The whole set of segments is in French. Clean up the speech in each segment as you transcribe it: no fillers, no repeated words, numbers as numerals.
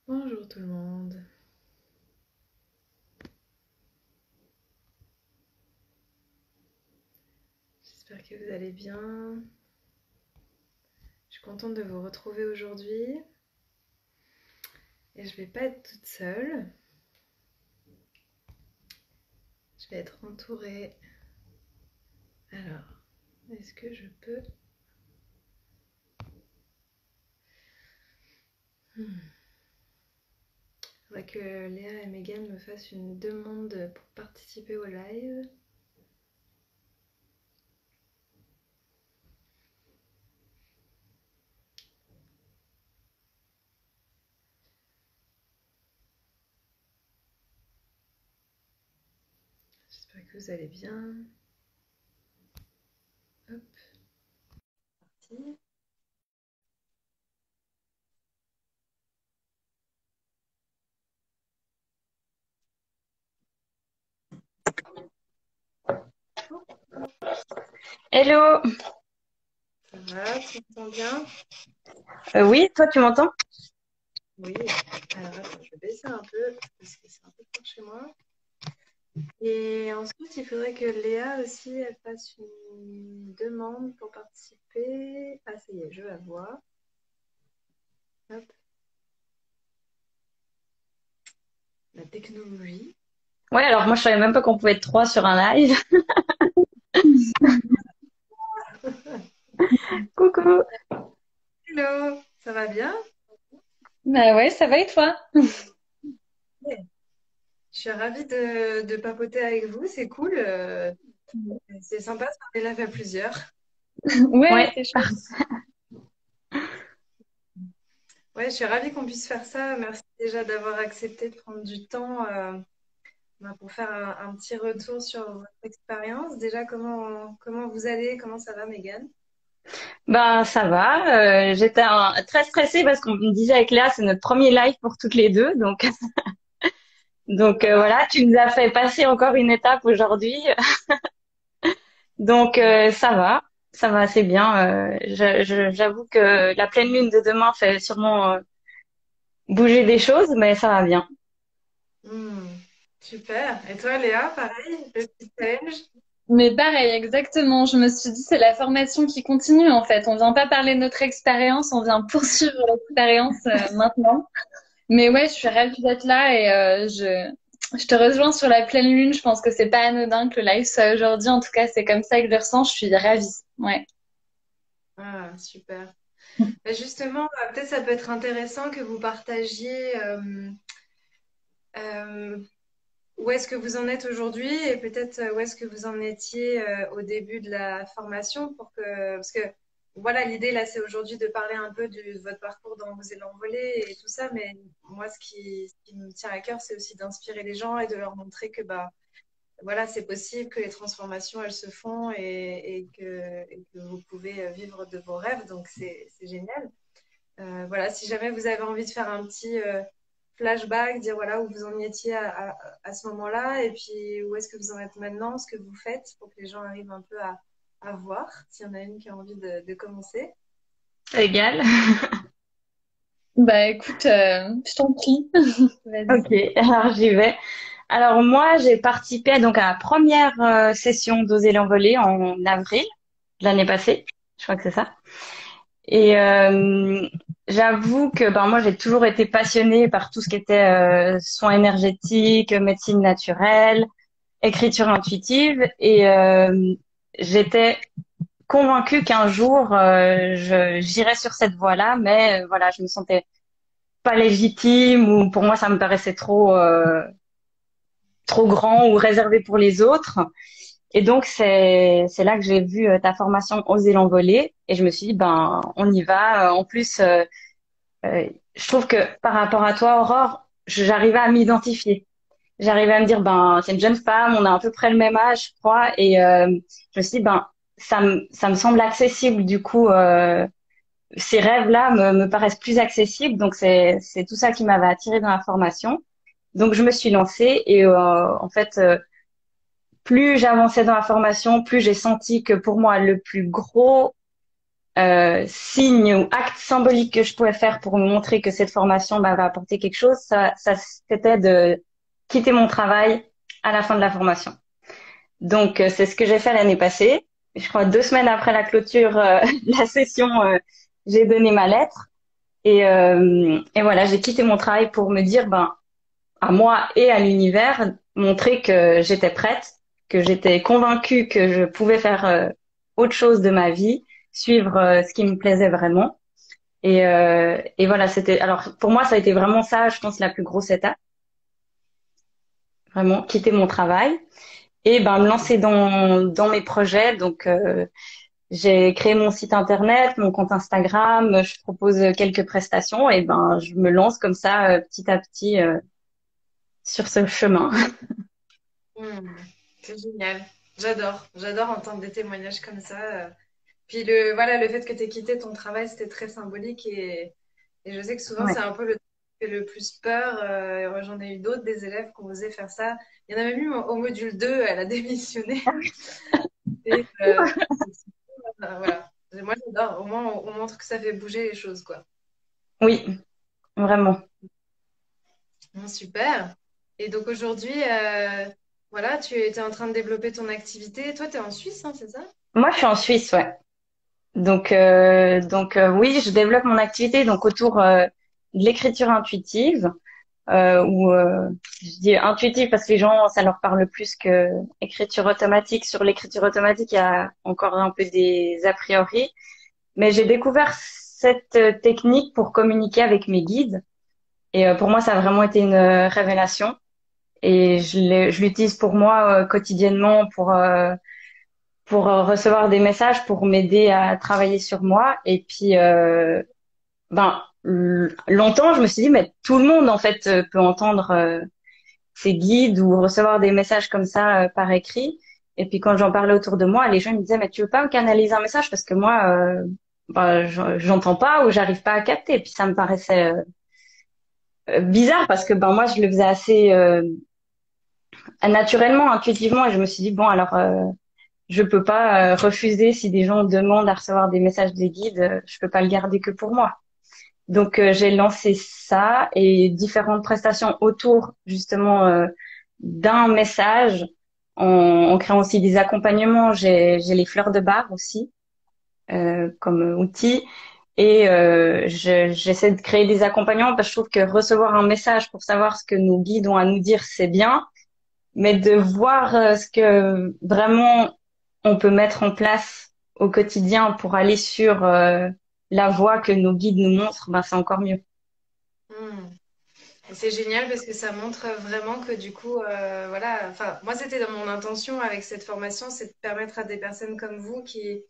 Bonjour tout le monde. J'espère que vous allez bien. Je suis contente de vous retrouver aujourd'hui. Et je vais pas être toute seule. Je vais être entourée. Alors, est-ce que je peux... Il faudrait que Léa et Megan me fassent une demande pour participer au live. J'espère que vous allez bien. Hop, parti. Hello. Ça va, tu m'entends bien? Oui, toi tu m'entends? Oui. Alors attends, je vais baisser un peu parce que c'est un peu fort chez moi. Et ensuite, il faudrait que Léa aussi, elle fasse une demande pour participer. Ah, ça y est, je la vois. Hop, la technologie. Ouais, alors moi je savais même pas qu'on pouvait être trois sur un live. Coucou. Hello, ça va bien? Bah ouais, ça va et toi? Ouais. Je suis ravie de papoter avec vous, c'est cool. C'est sympa de faire des lives à plusieurs. Ouais, Ouais. c'est chouette. Ouais, je suis ravie qu'on puisse faire ça. Merci déjà d'avoir accepté de prendre du temps pour faire un petit retour sur votre expérience. Déjà, comment vous allez? Comment ça va, Megan? Ben ça va. J'étais très stressée parce qu'on me disait avec Léa c'est notre premier live pour toutes les deux, donc Oh là là. voilà, tu nous as fait passer encore une étape aujourd'hui, donc ça va assez bien. J'avoue que la pleine lune de demain fait sûrement bouger des choses, mais ça va bien. Hmm, super. Et toi, Léa, pareil, le petit challenge? Mais pareil, exactement. Je me suis dit, c'est la formation qui continue en fait. On vient pas parler de notre expérience, on vient poursuivre l'expérience maintenant. Mais ouais, je suis ravie d'être là et je te rejoins sur la pleine lune. Je pense que c'est pas anodin que le live soit aujourd'hui. En tout cas, c'est comme ça que je le ressens. Je suis ravie. Ouais. Ah, super. Bah, justement, peut-être ça peut être intéressant que vous partagiez euh, où est-ce que vous en êtes aujourd'hui et peut-être où est-ce que vous en étiez au début de la formation pour que, parce que voilà, l'idée là, c'est aujourd'hui de parler un peu de votre parcours dans Vous et l'envolée et tout ça, mais moi, ce qui me tient à cœur, c'est aussi d'inspirer les gens et de leur montrer que bah, voilà, c'est possible, que les transformations, elles se font et que vous pouvez vivre de vos rêves. Donc, c'est génial. Voilà, si jamais vous avez envie de faire un petit flashback, dire voilà où vous en étiez à ce moment-là et puis où est-ce que vous en êtes maintenant, ce que vous faites pour que les gens arrivent un peu à voir, s'il y en a une qui a envie de commencer. Égal. Bah écoute, je t'en prie. Vas-y. Ok, alors j'y vais. Alors moi, j'ai participé donc à la première session d'Oser l'envoler en avril de l'année passée. Je crois que c'est ça. Et j'avoue que ben moi, j'ai toujours été passionnée par tout ce qui était soins énergétiques, médecine naturelle, écriture intuitive, et j'étais convaincue qu'un jour, j'irais sur cette voie-là, mais voilà, je me sentais pas légitime ou pour moi, ça me paraissait trop grand ou réservé pour les autres. Et donc, c'est là que j'ai vu ta formation Oser l'envoler et je me suis dit, ben, on y va. En plus, je trouve que par rapport à toi, Aurore, j'arrivais à m'identifier. J'arrivais à me dire, ben, c'est une jeune femme, on a à peu près le même âge, je crois. Et je me suis dit, ben, ça me semble accessible. Du coup, ces rêves-là me paraissent plus accessibles. Donc, c'est tout ça qui m'avait attirée dans la formation. Donc, je me suis lancée et en fait, plus j'avançais dans la formation, plus j'ai senti que pour moi, le plus gros signe ou acte symbolique que je pouvais faire pour me montrer que cette formation m'avait apporté quelque chose, ça c'était de quitter mon travail à la fin de la formation. Donc, c'est ce que j'ai fait l'année passée. Je crois 2 semaines après la clôture de la session, j'ai donné ma lettre. Et voilà, j'ai quitté mon travail pour me dire, ben, à moi et à l'univers, montrer que j'étais prête, que j'étais convaincue que je pouvais faire autre chose de ma vie, suivre ce qui me plaisait vraiment. Et voilà, c'était. Alors, pour moi, ça a été vraiment ça, je pense, la plus grosse étape. Vraiment, quitter mon travail et ben me lancer dans mes projets. Donc, j'ai créé mon site internet, mon compte Instagram, je propose quelques prestations et ben je me lance comme ça petit à petit sur ce chemin. Hmm, c'est génial. J'adore entendre des témoignages comme ça. Puis voilà, le fait que tu aies quitté ton travail, c'était très symbolique et je sais que souvent, c'est Ouais. un peu le truc qui fait le plus peur. J'en ai eu d'autres, des élèves qui ont osé faire ça. Il y en a même eu au module 2, elle a démissionné. Et, voilà. Moi, j'adore. Au moins, on montre que ça fait bouger les choses, quoi. Oui, vraiment. Bon, super. Et donc aujourd'hui, voilà, tu étais en train de développer ton activité. Toi, tu es en Suisse, hein, c'est ça? Moi, je suis en Suisse, ouais. Oui, je développe mon activité donc autour de l'écriture intuitive. Ou je dis intuitive parce que les gens, ça leur parle plus que écriture automatique. Sur l'écriture automatique, il y a encore un peu des a priori. Mais j'ai découvert cette technique pour communiquer avec mes guides. Et pour moi, ça a vraiment été une révélation. Et je l'utilise pour moi quotidiennement pour recevoir des messages, pour m'aider à travailler sur moi. Et puis, longtemps, je me suis dit, mais tout le monde, en fait, peut entendre ces guides ou recevoir des messages comme ça par écrit. Et puis, quand j'en parlais autour de moi, les gens me disaient, mais tu veux pas me canaliser un message parce que moi, j'entends pas ou j'arrive pas à capter. Et puis, ça me paraissait bizarre parce que ben moi, je le faisais assez naturellement, intuitivement. Et je me suis dit, bon, alors, je peux pas refuser si des gens demandent à recevoir des messages des guides, je peux pas le garder que pour moi. Donc j'ai lancé ça et différentes prestations autour justement d'un message en créant aussi des accompagnements. J'ai les fleurs de bar aussi comme outil et j'essaie de créer des accompagnements parce que je trouve que recevoir un message pour savoir ce que nos guides ont à nous dire, c'est bien, mais de voir ce que vraiment on peut mettre en place au quotidien pour aller sur la voie que nos guides nous montrent, ben c'est encore mieux. Hmm. Et c'est génial parce que ça montre vraiment que du coup, voilà, enfin, moi c'était dans mon intention avec cette formation, c'est de permettre à des personnes comme vous qui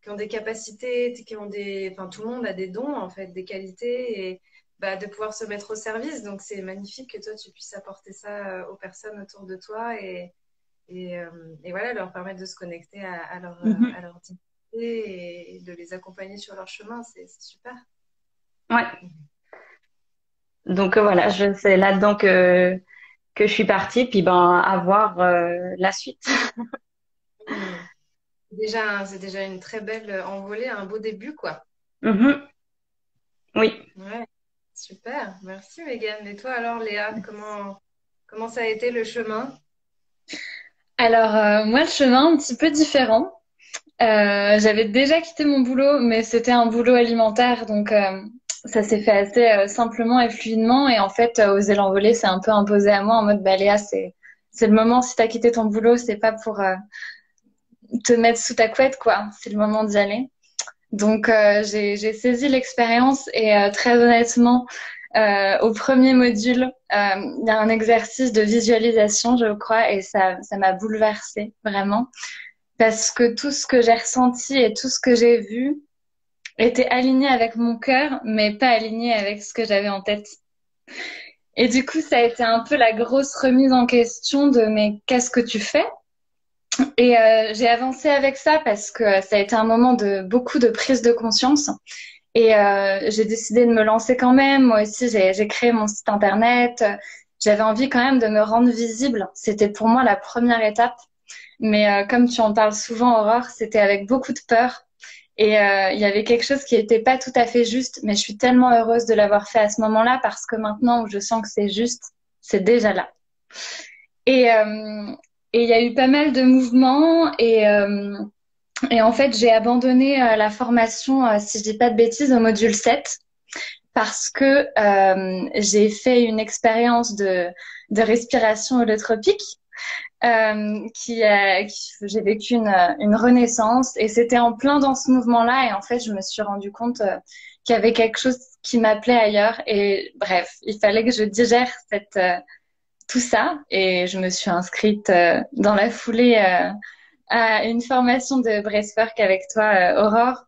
ont des capacités, qui ont des, enfin, tout le monde a des dons en fait, des qualités et bah, de pouvoir se mettre au service. Donc c'est magnifique que toi tu puisses apporter ça aux personnes autour de toi et, euh, et voilà, leur permettre de se connecter Mhm. à leur divinité et de les accompagner sur leur chemin. C'est super. Ouais. Donc voilà, c'est là-dedans que je suis partie, puis ben à voir la suite. Hmm. C'est déjà une très belle envolée, un beau début, quoi. Mhm. Oui. Ouais, super. Merci, Megan. Et toi, alors, Léa, comment ça a été le chemin? Alors, moi, le chemin un petit peu différent. J'avais déjà quitté mon boulot, mais c'était un boulot alimentaire, donc ça s'est fait assez simplement et fluidement. Et en fait, oser l'envoler, c'est un peu imposé à moi en mode, bah Léa, c'est le moment. Si t'as quitté ton boulot, c'est pas pour te mettre sous ta couette, quoi. C'est le moment d'y aller. Donc, j'ai saisi l'expérience et très honnêtement, au premier module, il y a un exercice de visualisation, je crois, et ça m'a bouleversée vraiment parce que tout ce que j'ai ressenti et tout ce que j'ai vu était aligné avec mon cœur, mais pas aligné avec ce que j'avais en tête. Et du coup, ça a été un peu la grosse remise en question de mais qu'est-ce que tu fais? Et j'ai avancé avec ça parce que ça a été un moment de beaucoup de prise de conscience. Et j'ai décidé de me lancer quand même. Moi aussi, j'ai créé mon site internet. J'avais envie quand même de me rendre visible. C'était pour moi la première étape. Mais comme tu en parles souvent, Aurore, c'était avec beaucoup de peur. Et il y avait quelque chose qui était pas tout à fait juste, mais je suis tellement heureuse de l'avoir fait à ce moment-là parce que maintenant où je sens que c'est juste, c'est déjà là. Et et il y a eu pas mal de mouvements et en fait j'ai abandonné la formation, si je dis pas de bêtises, au module 7 parce que j'ai fait une expérience de respiration holotropique j'ai vécu une renaissance et c'était en plein dans ce mouvement-là et en fait je me suis rendu compte qu'il y avait quelque chose qui m'appelait ailleurs et bref, il fallait que je digère tout ça et je me suis inscrite dans la foulée à une formation de breathwork avec toi, Aurore.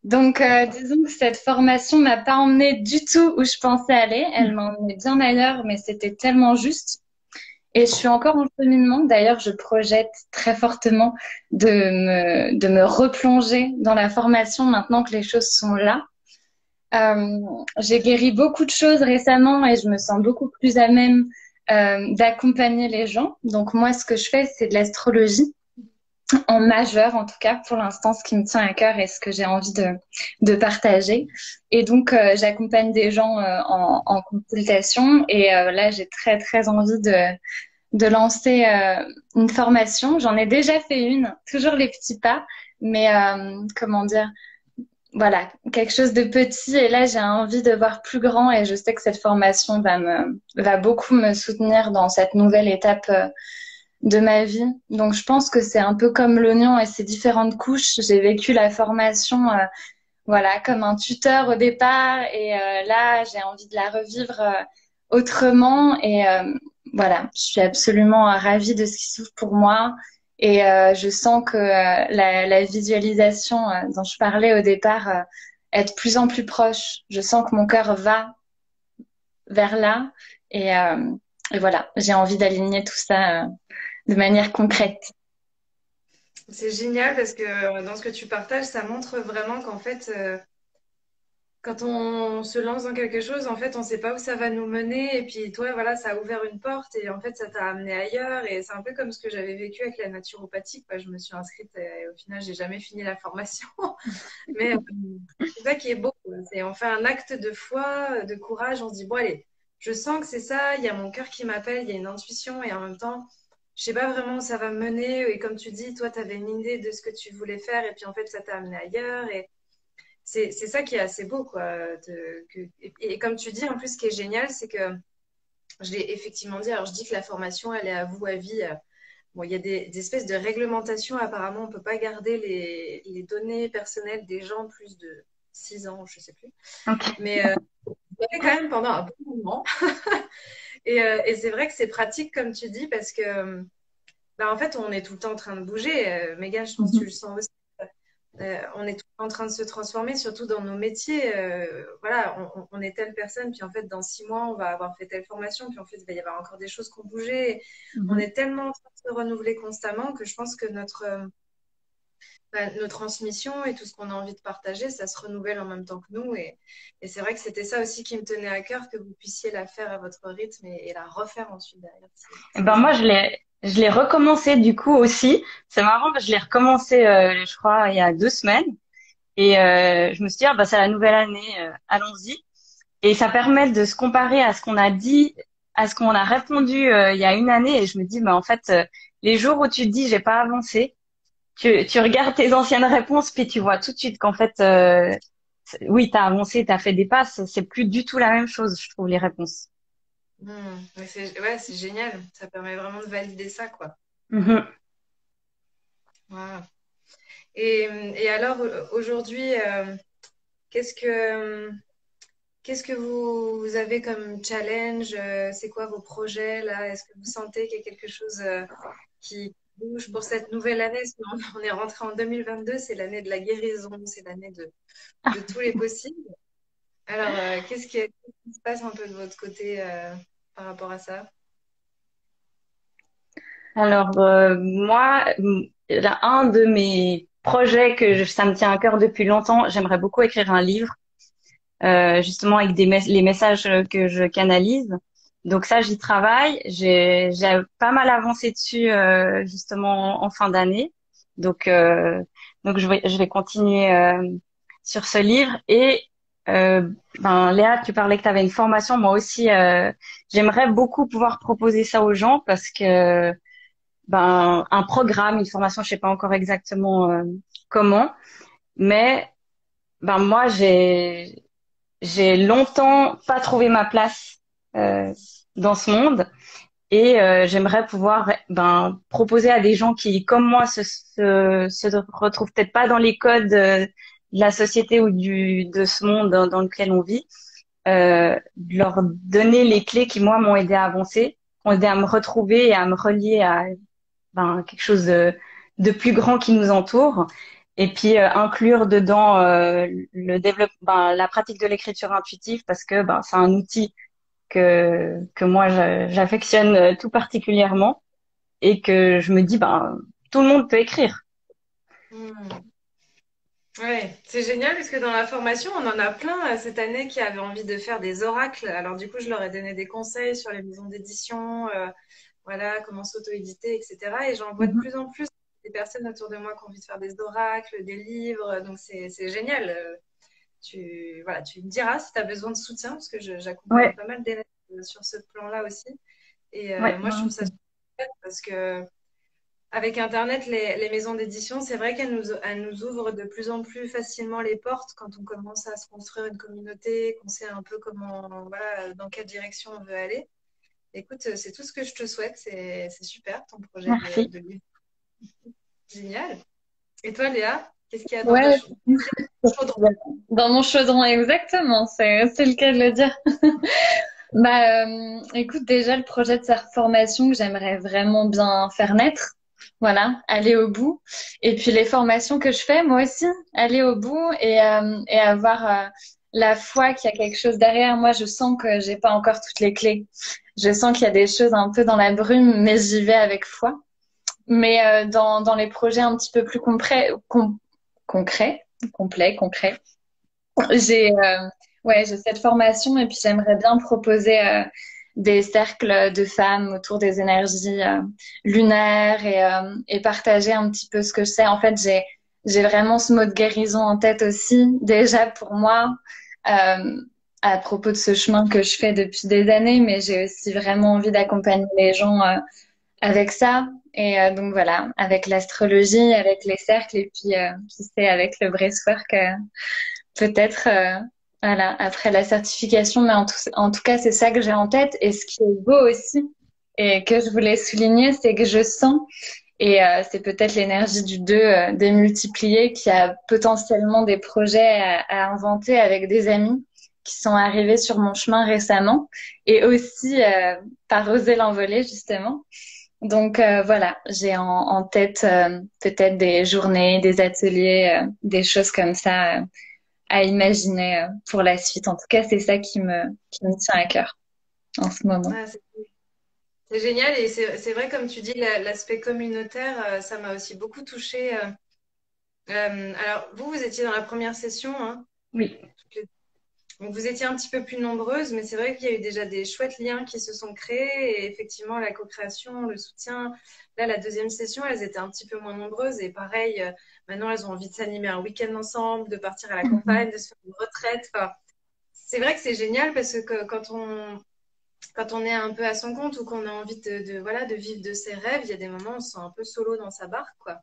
Donc, disons que cette formation m'a pas emmenée du tout où je pensais aller. Elle m'a emmenée bien ailleurs, mais c'était tellement juste. Et je suis encore en cheminement. D'ailleurs, je projette très fortement de me replonger dans la formation maintenant que les choses sont là. J'ai guéri beaucoup de choses récemment et je me sens beaucoup plus à même d'accompagner les gens. Donc moi, ce que je fais, c'est de l'astrologie en majeur, en tout cas pour l'instant, ce qui me tient à cœur et ce que j'ai envie de partager. Et donc, j'accompagne des gens en consultation et là, j'ai très très envie de lancer une formation. J'en ai déjà fait une, toujours les petits pas, mais comment dire, voilà, quelque chose de petit. Et là, j'ai envie de voir plus grand et je sais que cette formation va beaucoup me soutenir dans cette nouvelle étape de ma vie. Donc, je pense que c'est un peu comme l'oignon et ses différentes couches. J'ai vécu la formation, voilà, comme un tuteur au départ et là, j'ai envie de la revivre autrement et voilà, je suis absolument ravie de ce qui s'ouvre pour moi et je sens que la visualisation dont je parlais au départ est de plus en plus proche. Je sens que mon cœur va vers là et voilà, j'ai envie d'aligner tout ça de manière concrète. C'est génial parce que dans ce que tu partages, ça montre vraiment qu'en fait, quand on se lance dans quelque chose, en fait, on ne sait pas où ça va nous mener. Et puis toi, voilà, ça a ouvert une porte et en fait, ça t'a amené ailleurs. Et c'est un peu comme ce que j'avais vécu avec la naturopathie, quoi. Je me suis inscrite et au final, j'ai jamais fini la formation. Mais c'est ça qui est beau, quoi. C'est on fait un acte de foi, de courage. On se dit, bon, allez, je sens que c'est ça. Il y a mon cœur qui m'appelle, il y a une intuition et en même temps, je sais pas vraiment où ça va me mener. Et comme tu dis, toi, tu avais une idée de ce que tu voulais faire et puis en fait, ça t'a amené ailleurs. Et c'est ça qui est assez beau, quoi. Et comme tu dis, en plus, ce qui est génial, c'est que je l'ai effectivement dit. Alors, je dis que la formation, elle est à vous à vie. Bon, il y a des espèces de réglementations. Apparemment, on ne peut pas garder les données personnelles des gens plus de 6 ans, je ne sais plus. Ok. Mais je l'ai fait quand même pendant un bon moment. Et c'est vrai que c'est pratique, comme tu dis, parce que, bah, en fait, on est tout le temps en train de bouger. Megan, je pense que tu le sens aussi. On est tout le temps en train de se transformer, surtout dans nos métiers. Voilà, on est telle personne, puis en fait, dans 6 mois, on va avoir fait telle formation, puis en fait, il va y avoir encore des choses qui ont bougé. On est tellement en train de se renouveler constamment que je pense que nos transmissions et tout ce qu'on a envie de partager, ça se renouvelle en même temps que nous. Et c'est vrai que c'était ça aussi qui me tenait à cœur, que vous puissiez la faire à votre rythme et la refaire ensuite derrière. Eh ben moi, je l'ai recommencé du coup aussi. C'est marrant parce que je l'ai recommencé, je crois, il y a 2 semaines. Et je me suis dit, ah, bah, c'est la nouvelle année, allons-y. Et ça permet de se comparer à ce qu'on a dit, à ce qu'on a répondu il y a une année. Et je me dis, bah, en fait, les jours où tu te dis, j'ai pas avancé, tu regardes tes anciennes réponses, puis tu vois tout de suite qu'en fait, oui, t'as avancé, t'as fait des pas. C'est plus du tout la même chose, je trouve, les réponses. Mais ouais, c'est génial. Ça permet vraiment de valider ça, quoi. Mhm. Voilà. Et alors, aujourd'hui, qu'est-ce que, qu'est-ce que vous avez comme challenge? C'est quoi vos projets là? Est-ce que vous sentez qu'il y a quelque chose qui bouge pour cette nouvelle année? Parce qu'on on est rentré en 2022, c'est l'année de la guérison, c'est l'année de tous les possibles. Alors, qu'est-ce qui se passe un peu de votre côté par rapport à ça? Alors, moi, là, un de mes projets ça me tient à cœur depuis longtemps, j'aimerais beaucoup écrire un livre, justement avec les messages que je canalise. Donc ça, j'y travaille. J'ai pas mal avancé dessus, justement en fin d'année. Donc Donc je vais continuer sur ce livre. Et Léa, tu parlais que tu avais une formation. Moi aussi, j'aimerais beaucoup pouvoir proposer ça aux gens parce que un programme, une formation, je sais pas encore exactement comment, mais moi j'ai longtemps pas trouvé ma place dans ce monde. Et j'aimerais pouvoir proposer à des gens qui, comme moi, se retrouvent peut-être pas dans les codes de la société ou de ce monde dans lequel on vit, de leur donner les clés qui, moi, m'ont aidé à avancer, m'ont aidé à me retrouver et à me relier à quelque chose de plus grand qui nous entoure. Et puis inclure dedans le développement, la pratique de l'écriture intuitive parce que c'est un outil que moi j'affectionne tout particulièrement et que je me dis tout le monde peut écrire. Hmm. Ouais, c'est génial parce que dans la formation, on en a plein cette année qui avaient envie de faire des oracles. Alors du coup, je leur ai donné des conseils sur les maisons d'édition, voilà, comment s'auto-éditer, etc. Et j'en vois de Mhm. plus en plus des personnes autour de moi qui ont envie de faire des oracles, des livres. Donc c'est génial. Voilà, tu me diras si tu as besoin de soutien parce que j'accompagne Ouais, pas mal d'élèves sur ce plan-là aussi. Et ouais, moi, je trouve ça volontiers. super parce que avec Internet, les maisons d'édition, c'est vrai elles nous ouvrent de plus en plus facilement les portes quand on commence à se construire une communauté, qu'on sait un peu comment, voilà, dans quelle direction on veut aller. Écoute, c'est tout ce que je te souhaite. C'est super ton projet Merci. de livre. Génial. Et toi, Léa, qu'est-ce qu'il y a dans Ouais, ton chaudron? dans mon chaudron, exactement, c'est le cas de le dire. Écoute, déjà, le projet de sa formation que j'aimerais vraiment bien faire naître. Voilà, aller au bout. Et puis les formations que je fais, moi aussi, aller au bout et avoir la foi qu'il y a quelque chose derrière. Moi, je sens que j'ai pas encore toutes les clés. Je sens qu'il y a des choses un peu dans la brume, mais j'y vais avec foi. Mais dans les projets un petit peu plus concrets, concrets, j'ai j'ai cette formation et puis j'aimerais bien proposer des cercles de femmes autour des énergies lunaires et partager un petit peu ce que je sais. En fait, j'ai vraiment ce mot de guérison en tête aussi, déjà pour moi, euh, à propos de ce chemin que je fais depuis des années, mais j'ai aussi vraiment envie d'accompagner les gens avec ça. Et donc voilà, avec l'astrologie, avec les cercles et puis qui sait avec le breathwork peut-être voilà après la certification. Mais en tout cas, c'est ça que j'ai en tête. Et ce qui est beau aussi et que je voulais souligner, c'est que je sens et c'est peut-être l'énergie du 2 démultipliée qui a potentiellement des projets à inventer avec des amis qui sont arrivés sur mon chemin récemment et aussi par oser l'envoler justement. Donc voilà, j'ai en tête peut-être des journées, des ateliers, des choses comme ça à imaginer pour la suite. En tout cas, c'est ça qui me tient à cœur en ce moment. Ah, c'est génial et c'est vrai, comme tu dis, l'aspect communautaire, ça m'a aussi beaucoup touchée. Alors, vous étiez dans la première session, hein, Oui. toutes les donc, vous étiez un petit peu plus nombreuses, mais c'est vrai qu'il y a eu déjà des chouettes liens qui se sont créés. Et effectivement, la co-création, le soutien. Là, la deuxième session, elles étaient un petit peu moins nombreuses. Et pareil, maintenant, elles ont envie de s'animer un week-end ensemble, de partir à la Mhm. campagne, de se faire une retraite. Enfin, c'est vrai que c'est génial parce que quand on est un peu à son compte ou qu'on a envie voilà, de vivre de ses rêves, il y a des moments où on se sent un peu solo dans sa barque, quoi.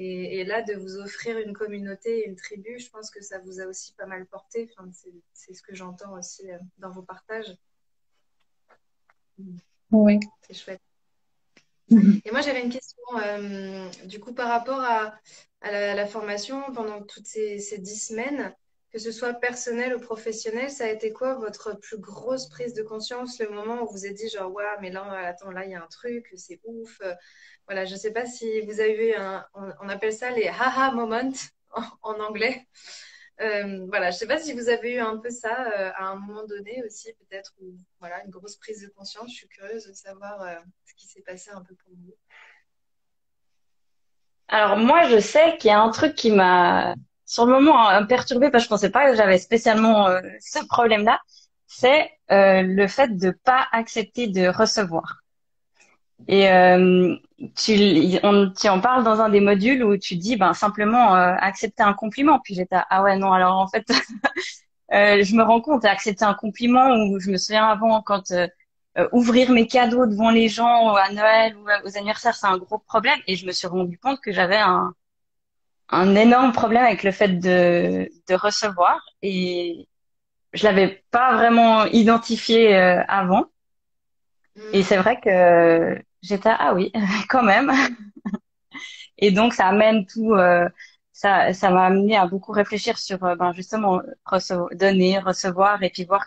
Et là, de vous offrir une communauté, une tribu, je pense que ça vous a aussi pas mal porté. Enfin, c'est ce que j'entends aussi dans vos partages. Oui. C'est chouette. Mhm. Et moi, j'avais une question, du coup, par rapport à la formation pendant toutes ces 10 semaines, que ce soit personnel ou professionnel, ça a été quoi votre plus grosse prise de conscience, le moment où vous vous êtes dit, genre, waouh, mais là, attends, là, il y a un truc, c'est ouf. Voilà, je ne sais pas si vous avez eu on appelle ça les haha moments en anglais. Voilà, je ne sais pas si vous avez eu un peu ça à un moment donné aussi, peut-être, ou voilà, une grosse prise de conscience. Je suis curieuse de savoir ce qui s'est passé un peu pour vous. Alors moi, je sais qu'il y a un truc qui m'a sur le moment perturbée parce que je pensais pas que j'avais spécialement ce problème-là. C'est le fait de pas accepter de recevoir. Et tu en parles dans un des modules où tu dis ben simplement accepter un compliment. Puis j'étais ah ouais non alors en fait je me rends compte accepter un compliment ou je me souviens avant quand ouvrir mes cadeaux devant les gens à Noël ou aux anniversaires c'est un gros problème et je me suis rendu compte que j'avais un énorme problème avec le fait de recevoir et je l'avais pas vraiment identifié avant. Et c'est Hmm. vrai que j'étais ah oui quand même. Et donc ça amène tout ça m'a amené à beaucoup réfléchir sur ben justement donner, recevoir et puis voir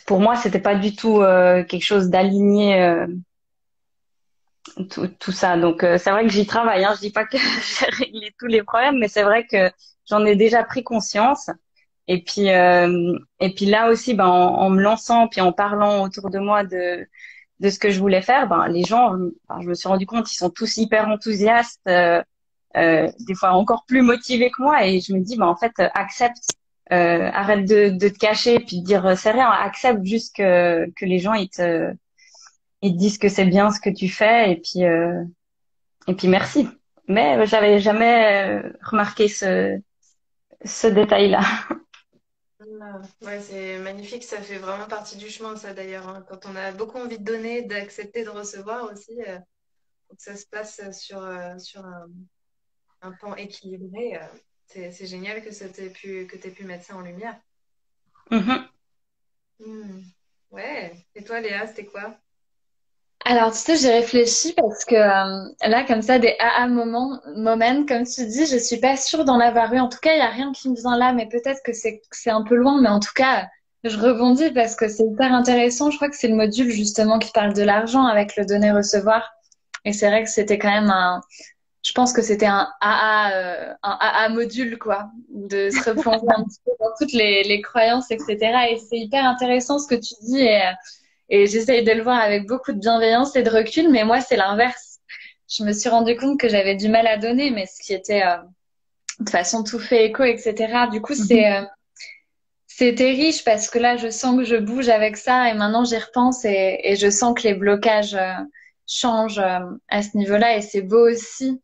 pour moi c'était pas du tout quelque chose d'aligné tout ça. Donc c'est vrai que j'y travaille. Hein. Je dis pas que j'ai réglé tous les problèmes, mais c'est vrai que j'en ai déjà pris conscience. Et puis là aussi, ben, en me lançant, puis en parlant autour de moi de ce que je voulais faire, ben, les gens, ben, je me suis rendu compte, ils sont tous hyper enthousiastes, des fois encore plus motivés que moi. Et je me dis, ben, en fait, accepte, arrête de te cacher, puis de dire c'est rien, accepte juste que les gens ils te disent que c'est bien ce que tu fais, et puis merci. Mais j'avais jamais remarqué ce détail-là. Ah, ouais, c'est magnifique, ça fait vraiment partie du chemin, ça d'ailleurs, hein. Quand on a beaucoup envie de donner, d'accepter de recevoir aussi, faut que ça se passe sur un pan équilibré. C'est génial que t'aies pu mettre ça en lumière. Mhm. Hmm. Ouais. Et toi, Léa, c'était quoi? Alors, tu sais, j'ai réfléchi parce que là, comme ça, des AA moments, comme tu dis, je suis pas sûre d'en avoir eu. En tout cas, il y a rien qui me vient là, mais peut-être que c'est un peu loin. Mais en tout cas, je rebondis parce que c'est hyper intéressant. Je crois que c'est le module justement qui parle de l'argent avec le donner-recevoir. Et c'est vrai que c'était quand même je pense que c'était un AA module, quoi, de se replonger un petit peu dans toutes les croyances, etc. Et c'est hyper intéressant ce que tu dis. Et j'essaye de le voir avec beaucoup de bienveillance et de recul, mais moi, c'est l'inverse. Je me suis rendu compte que j'avais du mal à donner, mais ce qui était de façon tout fait écho, etc. Du coup, Mhm. c'était riche parce que là, je sens que je bouge avec ça et maintenant, j'y repense et je sens que les blocages changent à ce niveau-là et c'est beau aussi.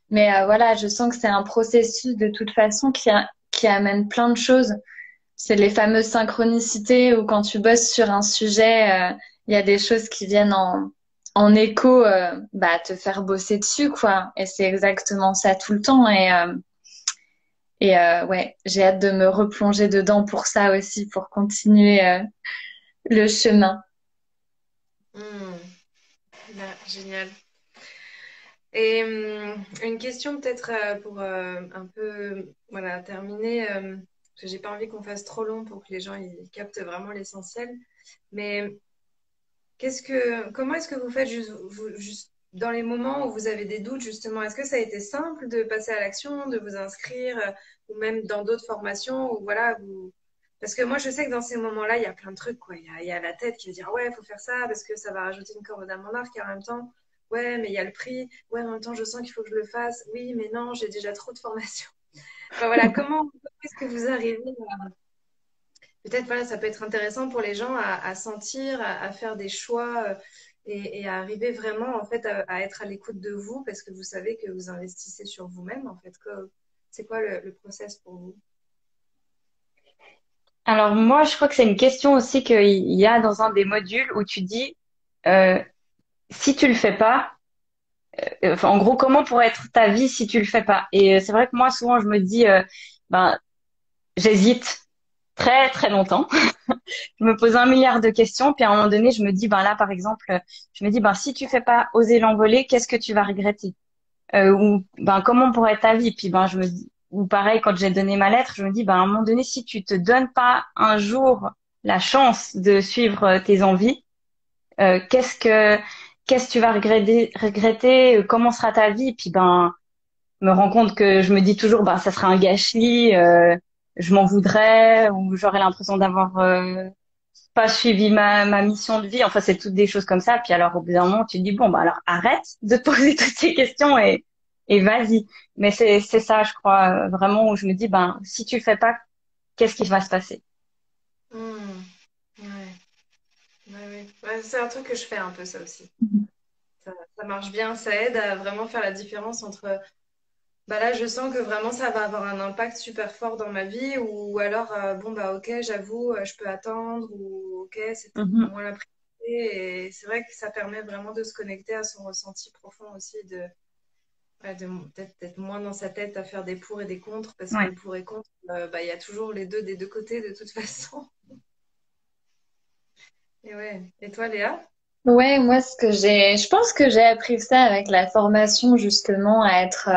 Mais voilà, je sens que c'est un processus de toute façon qui amène plein de choses. C'est les fameuses synchronicités où quand tu bosses sur un sujet, il y a des choses qui viennent en écho, bah, te faire bosser dessus, quoi. Et c'est exactement ça tout le temps. Et ouais, j'ai hâte de me replonger dedans pour ça aussi, pour continuer le chemin. Hmm. Ah, génial. Et une question peut-être pour un peu voilà, terminer, parce que j'ai pas envie qu'on fasse trop long pour que les gens ils captent vraiment l'essentiel. Mais comment est-ce que vous faites juste dans les moments où vous avez des doutes, justement? Est-ce que ça a été simple de passer à l'action, de vous inscrire, ou même dans d'autres formations, ou voilà, parce que moi, je sais que dans ces moments-là, il y a plein de trucs, quoi. Il y a la tête qui va dire, ouais, il faut faire ça parce que ça va rajouter une corde à mon arc, et en même temps, ouais, mais il y a le prix, ouais, en même temps, je sens qu'il faut que je le fasse, oui, mais non, j'ai déjà trop de formations. Enfin, voilà, comment est-ce que vous arrivez peut-être, voilà, ça peut être intéressant pour les gens à sentir, à faire des choix et à arriver vraiment, en fait, à être à l'écoute de vous parce que vous savez que vous investissez sur vous-même, en fait. C'est quoi le process pour vous? Alors moi, je crois que c'est une question aussi qu'il y a dans un des modules où tu dis, euh, si tu le fais pas, enfin, en gros, comment pourrait être ta vie si tu le fais pas? Et c'est vrai que moi, souvent, je me dis, ben, j'hésite très très longtemps. Je me pose un milliard de questions, puis à un moment donné, je me dis, ben là, par exemple, je me dis, ben si tu fais pas oser l'envoler, qu'est-ce que tu vas regretter? Ou ben comment pourrait être ta vie? Puis ben je me dis, ou pareil, quand j'ai donné ma lettre, je me dis, ben à un moment donné, si tu te donnes pas un jour la chance de suivre tes envies, qu'est-ce que tu vas regretter? Comment sera ta vie? Puis ben me rends compte que je me dis toujours, ben ça sera un gâchis, je m'en voudrais, ou j'aurais l'impression d'avoir pas suivi ma mission de vie. Enfin, c'est toutes des choses comme ça. Puis alors, au bout d'un moment, tu te dis, bon, bah alors arrête de te poser toutes ces questions et vas-y. Mais c'est ça, je crois, vraiment, où je me dis, ben, si tu le fais pas, qu'est-ce qui va se passer? Hmm. Ouais. Ouais, Ouais, c'est un truc que je fais un peu ça aussi. Ça marche bien, ça aide à vraiment faire la différence entre bah là, je sens que vraiment ça va avoir un impact super fort dans ma vie, ou alors, bon, bah ok, j'avoue, je peux attendre, ou ok, c'est peut-être Mhm. moins la priorité. Et c'est vrai que ça permet vraiment de se connecter à son ressenti profond aussi, ouais, de peut-être d'être moins dans sa tête à faire des pour et des contre, parce que Ouais. le pour et contre, bah, il y a toujours les deux des deux côtés de toute façon. Et ouais. Et toi, Léa? Ouais, moi, je pense que j'ai appris ça avec la formation, justement, à être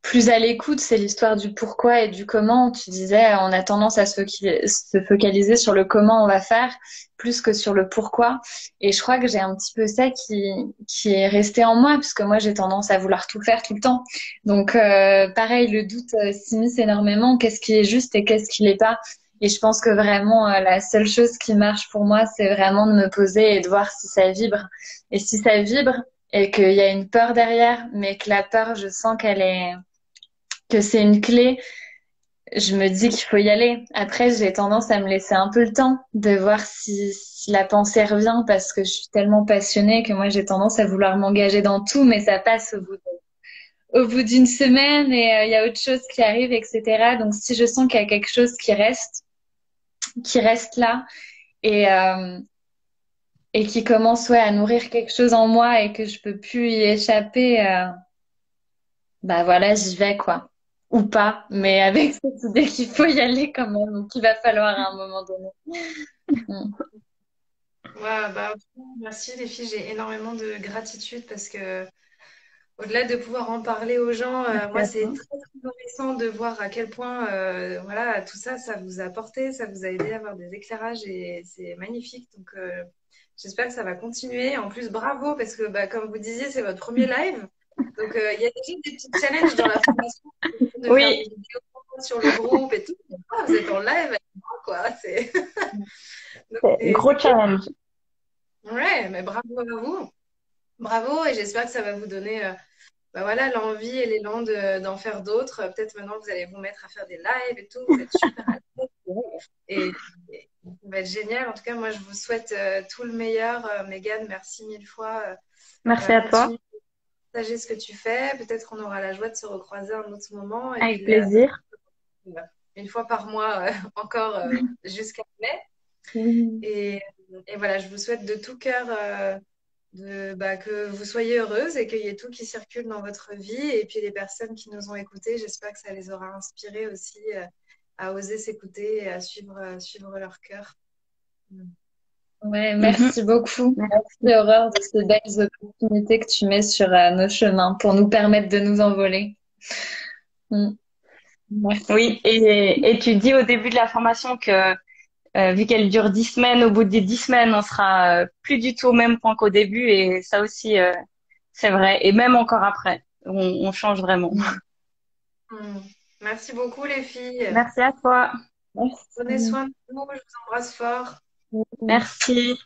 plus à l'écoute. C'est l'histoire du pourquoi et du comment. Tu disais, on a tendance à se focaliser sur le comment on va faire plus que sur le pourquoi. Et je crois que j'ai un petit peu ça qui est resté en moi, puisque moi, j'ai tendance à vouloir tout faire tout le temps. Donc, pareil, le doute s'immisce énormément. Qu'est-ce qui est juste et qu'est-ce qui l'est pas? Et je pense que vraiment, la seule chose qui marche pour moi, c'est vraiment de me poser et de voir si ça vibre. Et si ça vibre et qu'il y a une peur derrière, mais que la peur, je sens que c'est une clé, je me dis qu'il faut y aller. Après, j'ai tendance à me laisser un peu le temps de voir si la pensée revient parce que je suis tellement passionnée que moi, j'ai tendance à vouloir m'engager dans tout, mais ça passe au bout d'une semaine et il y a autre chose qui arrive, etc. Donc, si je sens qu'il y a quelque chose qui reste là et, qui commence ouais, à nourrir quelque chose en moi et que je peux plus y échapper, bah voilà, j'y vais quoi. Ou pas, mais avec cette idée qu'il faut y aller quand même, ou qu'il va falloir à un moment donné. Mm. Ouais, bah, merci les filles, j'ai énormément de gratitude parce que au-delà de pouvoir en parler aux gens, Merci moi, à c'est toi. très, très nourrissant de voir à quel point voilà, tout ça, ça vous a apporté, ça vous a aidé à avoir des éclairages et c'est magnifique. Donc, j'espère que ça va continuer. En plus, bravo, parce que, bah, comme vous disiez, c'est votre premier live. Donc, il y a déjà des petits challenges dans la formation de faire des Oui, vidéos sur le groupe et tout. Ah, vous êtes en live avec moi, quoi. Donc, c'est c'est gros cool. challenge. Ouais, mais bravo à vous. Bravo, et j'espère que ça va vous donner bah voilà, l'envie et l'élan d'en faire d'autres. Peut-être maintenant, vous allez vous mettre à faire des lives et tout. Vous êtes super à l'aise. Et ça va être génial. En tout cas, moi, je vous souhaite tout le meilleur. Mégane, merci mille fois. Merci à toi. Continue de partager ce que tu fais. Peut-être on aura la joie de se recroiser à un autre moment. Et Avec puis, plaisir. une fois par mois, encore jusqu'à mai. Oui. Et voilà, je vous souhaite de tout cœur bah, que vous soyez heureuse et qu'il y ait tout qui circule dans votre vie. Et puis les personnes qui nous ont écoutées, j'espère que ça les aura inspirées aussi à oser s'écouter et à suivre leur cœur. Ouais, Mhm. merci beaucoup. Merci. Merci Aurore de ces belles opportunités que tu mets sur nos chemins pour nous permettre de nous envoler. Mm. Merci. Oui, et tu dis au début de la formation que vu qu'elle dure 10 semaines, au bout des 10 semaines, on sera plus du tout au même point qu'au début, et ça aussi, c'est vrai. Et même encore après, on change vraiment. Mm. Merci beaucoup les filles. Merci à toi. Prenez Merci. soin de vous, je vous embrasse fort. Merci.